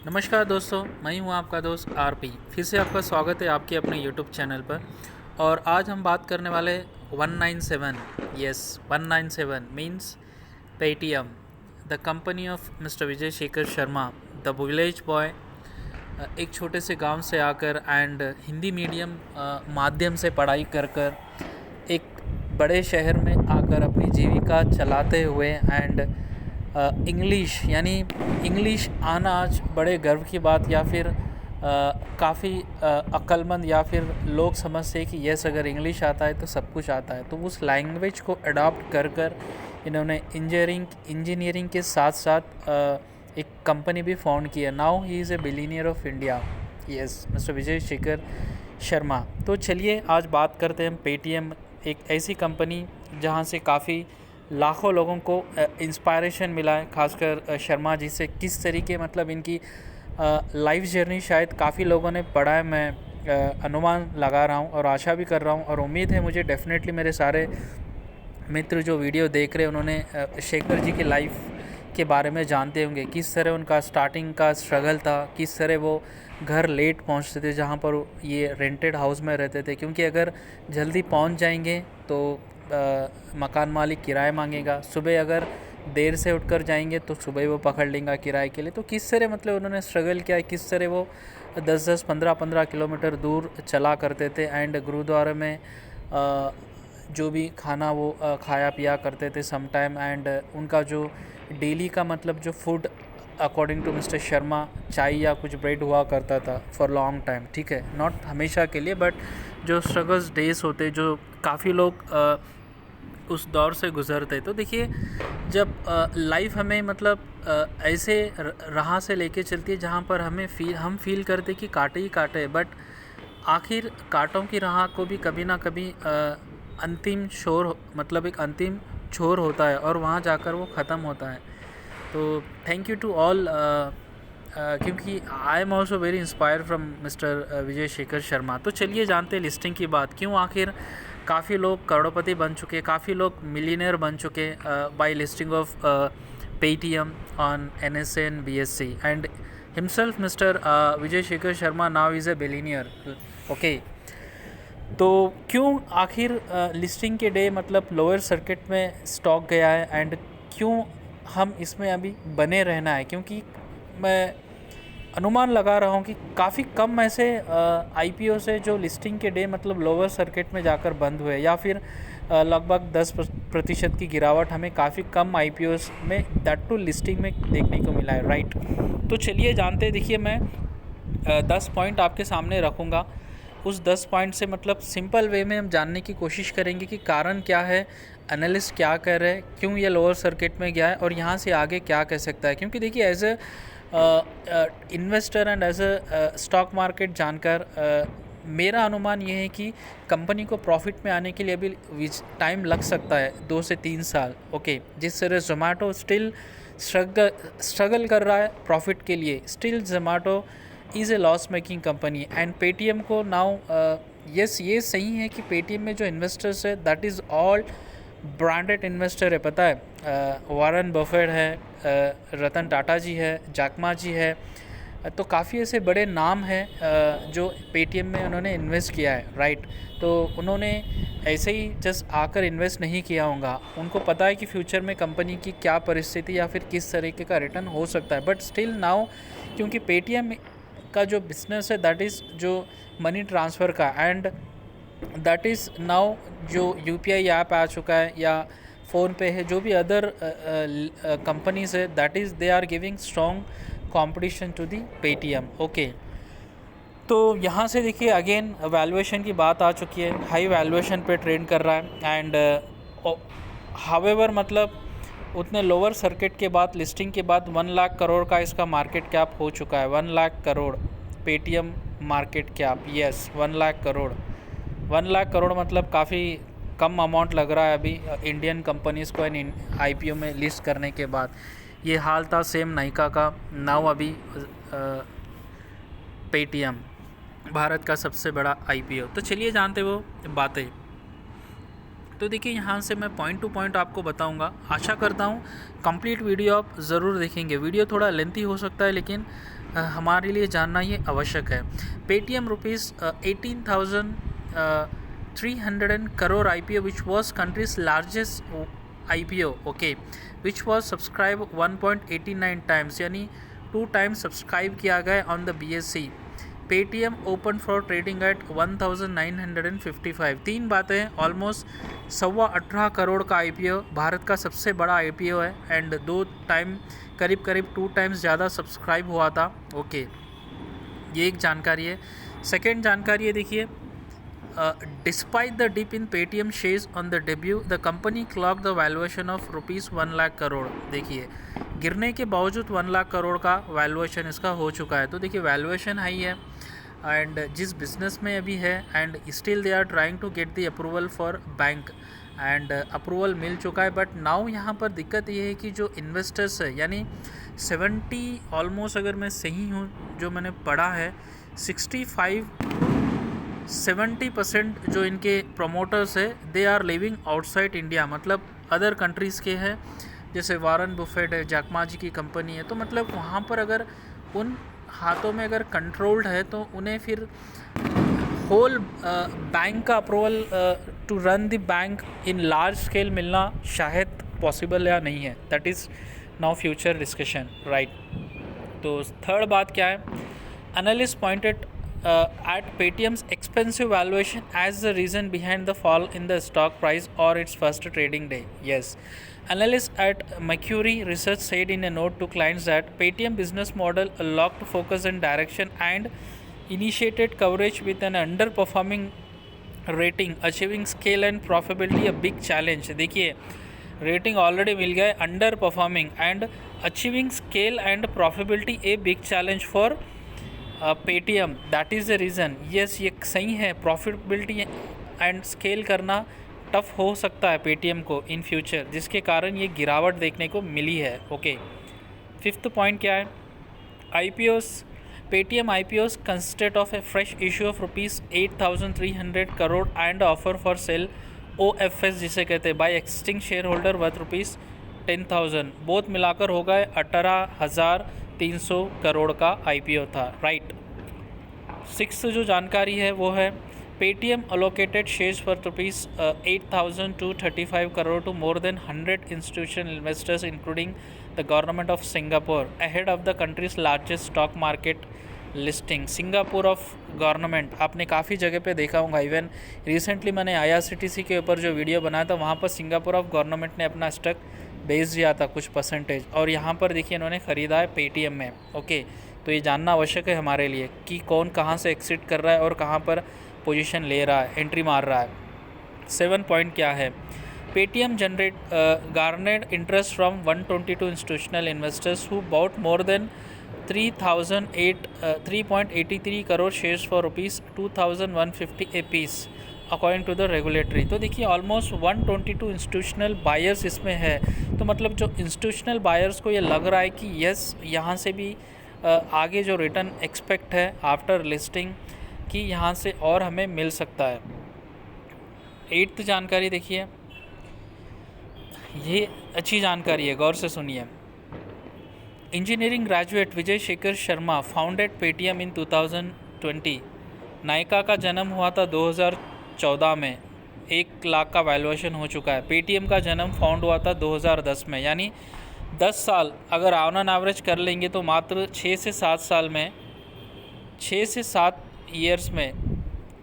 नमस्कार दोस्तों, मैं हूं आपका दोस्त आरपी। फिर से आपका स्वागत है आपके अपने यूट्यूब चैनल पर। और आज हम बात करने वाले 197। Yes, 197 means Paytm, the company of mister Vijay Shekhar Sharma, the village boy. एक छोटे से गांव से आकर एंड हिंदी मीडियम माध्यम से पढ़ाई कर कर एक बड़े शहर में आकर अपनी जीविका चलाते हुए एंड इंग्लिश यानी इंग्लिश आना आज बड़े गर्व की बात, या फिर काफ़ी अक्लमंद, या फिर लोग समझते हैं कि यस, अगर इंग्लिश आता है तो सब कुछ आता है। तो उस लैंग्वेज को अडॉप्ट कर कर इन्होंने इंजीनियरिंग के साथ साथ एक कंपनी भी फाउंड की है। Now he is a billionaire of India. Yes, mister Vijay Shekhar Sharma. तो चलिए आज बात करते हैं पेटीएम, एक ऐसी कंपनी जहां से काफ़ी लाखों लोगों को इंस्पायरेशन मिला है, खासकर शर्मा जी से। किस तरीके मतलब इनकी लाइफ जर्नी शायद काफ़ी लोगों ने पढ़ा है। मैं अनुमान लगा रहा हूँ और आशा भी कर रहा हूँ और उम्मीद है मुझे डेफिनेटली मेरे सारे मित्र जो वीडियो देख रहे हैं उन्होंने शेखर जी की लाइफ के बारे में जानते होंगे। किस तरह उनका स्टार्टिंग का स्ट्रगल था, किस तरह वो घर लेट पहुंचते थे जहां पर ये रेंटेड हाउस में रहते थे, क्योंकि अगर जल्दी पहुंच जाएंगे तो मकान मालिक किराया मांगेगा। सुबह अगर देर से उठकर जाएंगे तो सुबह वो पकड़ लेंगे किराए के लिए। तो किस तरह मतलब उन्होंने स्ट्रगल किया, किस तरह वो 10-10, 15-15 किलोमीटर दूर चला करते थे एंड गुरुद्वारे में जो भी खाना वो खाया पिया करते थे सम टाइम। एंड उनका जो डेली का मतलब जो food according to mister Sharma चाय या कुछ ब्रेड हुआ करता था फॉर लॉन्ग टाइम, ठीक है, नॉट हमेशा के लिए, बट जो स्ट्रगल्स डेज होते जो काफ़ी लोग उस दौर से गुज़रते। तो देखिए, जब लाइफ हमें मतलब ऐसे राह से लेके चलती है जहाँ पर हम फील करते कि कांटे ही कांटे है, बट आखिर कांटों की राह को भी कभी ना कभी अंतिम छोर, मतलब एक अंतिम छोर होता है और वहाँ जाकर वो ख़त्म होता है। तो थैंक यू टू ऑल, क्योंकि I am also very inspire from mister Vijay Shekhar Sharma. तो चलिए जानते हैं लिस्टिंग की बात, क्यों आखिर काफ़ी लोग करोड़पति बन चुके, काफ़ी लोग मिलीनियर बन चुके by listing of Paytm on NSE and BSE, and himself mister Vijay Shekhar Sharma now is a billionaire. Okay, तो क्यों आखिर लिस्टिंग के डे मतलब लोअर सर्किट में स्टॉक गया है एंड क्यों हम इसमें अभी बने रहना है, क्योंकि मैं अनुमान लगा रहा हूँ कि काफ़ी कम ऐसे IPO से जो लिस्टिंग के डे मतलब लोअर सर्किट में जाकर बंद हुए, या फिर लगभग 10% की गिरावट हमें काफ़ी कम IPOs में, दैट टू लिस्टिंग में देखने को मिला है, राइट। तो चलिए जानते हैं। देखिए, मैं 10 पॉइंट आपके सामने रखूँगा। उस 10 पॉइंट से मतलब सिंपल वे में हम जानने की कोशिश करेंगे कि कारण क्या है, एनालिस्ट क्या कह रहे हैं, क्यों ये लोअर सर्किट में गया है और यहाँ से आगे क्या कह सकता है। क्योंकि देखिए, as a investor and as a stock market जानकर मेरा अनुमान ये है कि कंपनी को प्रॉफिट में आने के लिए अभी टाइम लग सकता है, 2 से 3 साल। ओके, जिस तरह जोमेटो स्टिल स्ट्रगल कर रहा है प्रॉफिट के लिए, still Zomato is a loss making company and Paytm को नाउ यस, ये सही है कि पेटीएम में जो इन्वेस्टर्स है that is all branded investor है। पता है, वारन बफेट है, रतन टाटा जी है, जैकमा जी है, तो काफ़ी ऐसे बड़े नाम हैं जो पेटीएम में उन्होंने इन्वेस्ट किया है, राइट। तो उन्होंने ऐसे ही जस्ट आकर इन्वेस्ट नहीं किया होगा, उनको पता है कि फ्यूचर में कंपनी की क्या परिस्थिति या फिर किस तरीके का रिटर्न हो सकता है। बट स्टिल नाउ, क्योंकि पेटीएम का जो बिज़नेस है दैट इज़ जो मनी ट्रांसफ़र का, एंड दैट इज़ नाउ जो UPI ऐप आ चुका है या फ़ोनपे है, जो भी अदर कंपनीज़ है, that is they are giving strong competition to the Paytm. Okay, तो यहाँ से देखिए अगेन वैल्यूएशन की बात आ चुकी है, हाई वैल्यूएशन पे ट्रेड कर रहा है एंड हावेवर मतलब उतने लोअर सर्किट के बाद, लिस्टिंग के बाद 1 लाख करोड़ का इसका मार्केट कैप हो चुका है। 1 lakh crore Paytm market cap, yes 1 lakh crore. 1 lakh crore मतलब काफ़ी कम अमाउंट लग रहा है अभी इंडियन कंपनीज़ को IPO में लिस्ट करने के बाद। ये हाल था सेम नाइका का, नाउ अभी पेटीएम भारत का सबसे बड़ा IPO। तो चलिए जानते वो बातें। तो देखिए, यहाँ से मैं पॉइंट टू पॉइंट आपको बताऊंगा। आशा करता हूँ कंप्लीट वीडियो आप ज़रूर देखेंगे। वीडियो थोड़ा लेंथी हो सकता है, लेकिन हमारे लिए जानना ये आवश्यक है। Paytm rupees 18,300 crore IPO which was countries largest IPO, okay, which was subscribe 1.89 times, यानी 2 टाइम्स सब्सक्राइब किया गया on the BSE। Paytm open for trading at 1955। तीन बातें, ऑलमोस्ट 18.25 करोड़ का IPO, भारत का सबसे बड़ा IPO है, एंड 2 टाइम करीब 2 टाइम्स ज़्यादा सब्सक्राइब हुआ था, ओके। ये एक जानकारी है। सेकेंड जानकारी है, देखिए, despite the dip in Paytm shares on the debut the company clock the valuation of rupees 1 lakh crore. देखिए, गिरने के बावजूद 1 लाख करोड़ का वैल्यूएशन इसका हो चुका है। तो देखिए, वैल्यूएशन हाई है एंड जिस बिजनेस में अभी है, and still they are trying to get the approval for bank, and approval मिल चुका है। बट नाउ यहाँ पर दिक्कत ये है कि जो इन्वेस्टर्स है, यानी 70 ऑलमोस्ट, अगर मैं सही हूँ जो मैंने पढ़ा है, 65-70% जो इनके प्रोमोटर्स है, they are living outside India, मतलब अदर कंट्रीज़ के हैं, जैसे वारन बुफेट है, जैकमा जी की कंपनी है। तो मतलब वहाँ पर अगर उन हाथों में अगर कंट्रोल्ड है तो उन्हें फिर होल बैंक का approval to run the bank in large scale मिलना शायद पॉसिबल या नहीं है। That is now future discussion, right. तो थर्ड बात क्या है, analyst pointed at Paytm's expensive valuation as the reason behind the fall in the stock price or its first trading day. Yes, analysts at Mercury Research said in a note to clients that Paytm business model locked focus and direction and initiated coverage with an underperforming rating, achieving scale and profitability a big challenge. देखिए, rating already मिल गया है, under performing and achieving scale and profitability a big challenge for Paytm. That is the reason. Yes, ये सही है, profitability and scale करना tough हो सकता है पेटीएम को इन फ्यूचर, जिसके कारण ये गिरावट देखने को मिली है, ओके। फिफ्थ पॉइंट क्या है, IPOs, Paytm IPOs consisted of a fresh issue of rupees 8,300 crore and offer for sale OFS जिसे कहते हैं by existing share holder worth rupees 10,000, both मिलाकर हो गए 18,300 करोड़ का IPO था, राइट। सिक्स जो जानकारी है वो है, Paytm allocated shares for rupees 8,235 crore to more than 100 institutional investors including the government of Singapore ahead of the country's largest stock market listing. Singapore of government आपने काफ़ी जगह पे देखा होगा, इवन रिसेंटली मैंने IRCTC के ऊपर जो वीडियो बनाया था वहाँ पर सिंगापुर ऑफ गवर्नमेंट ने अपना स्टॉक बेच दिया था कुछ परसेंटेज, और यहाँ पर देखिए इन्होंने ख़रीदा है पेटीएम में, ओके। तो ये जानना आवश्यक है हमारे लिए कि कौन कहाँ से एक्सिट कर रहा है और कहाँ पर पोजीशन ले रहा है, एंट्री मार रहा है। 7 पॉइंट क्या है, Paytm generate garnered interest from 122 institutional investors who bought more than 3.83 crore shares for rupees 2,150 a piece according to the regulatory. तो देखिए, ऑलमोस्ट 122 इंस्टीट्यूशनल बायर्स इसमें है। तो मतलब जो इंस्टीट्यूशनल बायर्स को ये लग रहा है कि यस, यहाँ से भी आगे जो रिटर्न एक्सपेक्ट है आफ्टर लिस्टिंग कि यहाँ से और हमें मिल सकता है। 8th जानकारी देखिए, ये अच्छी जानकारी है, गौर से सुनिए। इंजीनियरिंग ग्रेजुएट विजय शेखर शर्मा फाउंडेड पेटीएम इन 2020। नायका का जन्म हुआ था 2014 में, 1 लाख का वैल्यूएशन हो चुका है। पेटीएम का जन्म फाउंड हुआ था 2010 में, यानी 10 साल अगर ऑन एवरेज कर लेंगे तो मात्र 6 से 7 साल में, 6 से 7 ईयर्स में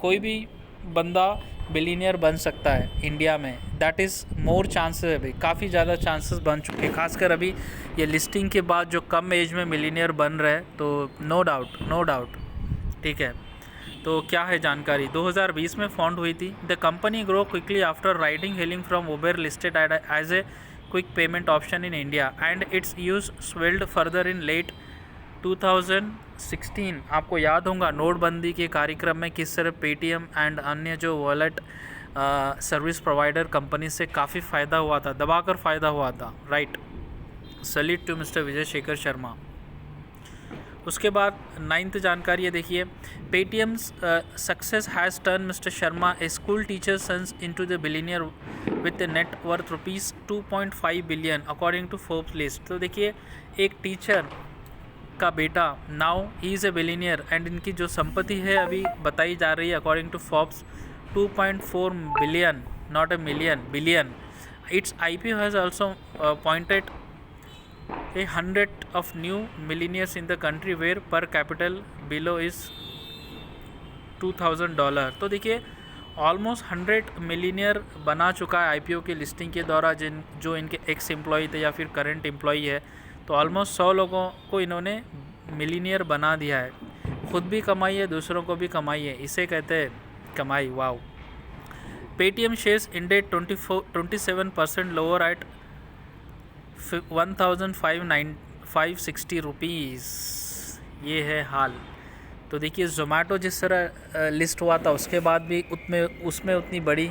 कोई भी बंदा बिलीनियर बन सकता है इंडिया में। दैट इज़ मोर चांसेस, अभी काफ़ी ज़्यादा चांसेस बन चुके हैं, खासकर अभी ये लिस्टिंग के बाद जो कम एज में मिलीनियर बन रहे हैं, तो नो डाउट, ठीक है। तो क्या है जानकारी, 2020 में फाउंड हुई थी। The company grow quickly after riding hailing from Uber listed as a quick payment option in India and its use swelled further in late 2016। आपको याद होगा नोटबंदी के कार्यक्रम में किस तरह पेटीएम एंड अन्य जो वॉलेट सर्विस प्रोवाइडर कंपनी से काफ़ी फ़ायदा हुआ था, दबाकर फ़ायदा हुआ था, right. Salute to mister Vijay Shekhar Sharma. उसके बाद 9th जानकारी है, देखिए, Paytm's success has turn mister Sharma a school teacher son's into the billionaire with a net worth rupees 2.5 billion according to Forbes list. तो देखिए, एक टीचर का बेटा now he is a billionaire and इनकी जो संपत्ति है अभी बताई जा रही है according to Forbes 2.4 billion, not a million, billion. It's IPO has also pointed a 100 of new millionaires in the country where per capital below is $2,000. तो देखिए ऑलमोस्ट 100 मिलीनियर बना चुका है IPO की लिस्टिंग के द्वारा, जो इनके एक्स एम्प्लॉय थे या फिर करंट एम्प्लॉई है. तो ऑलमोस्ट 100 लोगों को इन्होंने मिलीनियर बना दिया है. खुद भी कमाई है, दूसरों को भी कमाई है, इसे कहते हैं कमाई. Wow. Paytm shares ended 27% lower eight 1,560 rupees. ये है हाल. तो देखिए ज़ोमैटो जिस तरह लिस्ट हुआ था उसके बाद भी उसमें उतनी बड़ी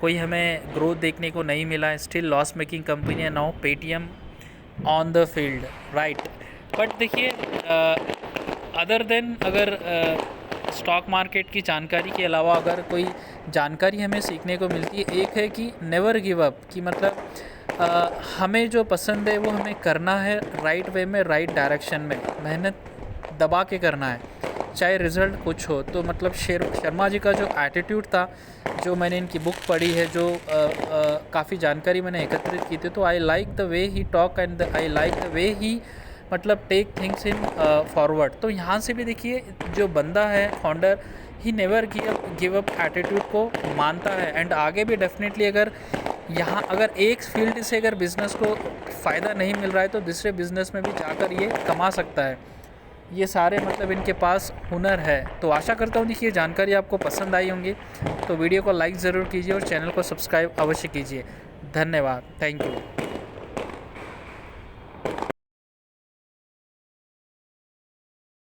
कोई हमें ग्रोथ देखने को नहीं मिला है. स्टिल लॉस मेकिंग कंपनी है now Paytm on the field, right. But देखिए अदर देन अगर स्टॉक मार्केट की जानकारी के अलावा अगर कोई जानकारी हमें सीखने को मिलती है, एक है कि नेवर गिव अप, कि मतलब हमें जो पसंद है वो हमें करना है राइट वे में, राइट डायरेक्शन में, मेहनत दबा के करना है, चाहे रिज़ल्ट कुछ हो. तो मतलब शर्मा जी का जो एटीट्यूड था, जो मैंने इनकी बुक पढ़ी है, जो काफ़ी जानकारी मैंने एकत्रित की थी, तो I like the way he talk and I like the way he मतलब टेक थिंग्स इन फॉरवर्ड. तो यहाँ से भी देखिए जो बंदा है founder, he never give up attitude को मानता है. एंड आगे भी डेफिनेटली अगर एक फील्ड से अगर बिज़नेस को फ़ायदा नहीं मिल रहा है तो दूसरे बिज़नेस में भी जाकर ये कमा सकता है. ये सारे मतलब इनके पास हुनर है. तो आशा करता हूँ देखिए जानकारी आपको पसंद आई होंगी. तो वीडियो को लाइक ज़रूर कीजिए और चैनल को सब्सक्राइब अवश्य कीजिए. धन्यवाद. Thank you.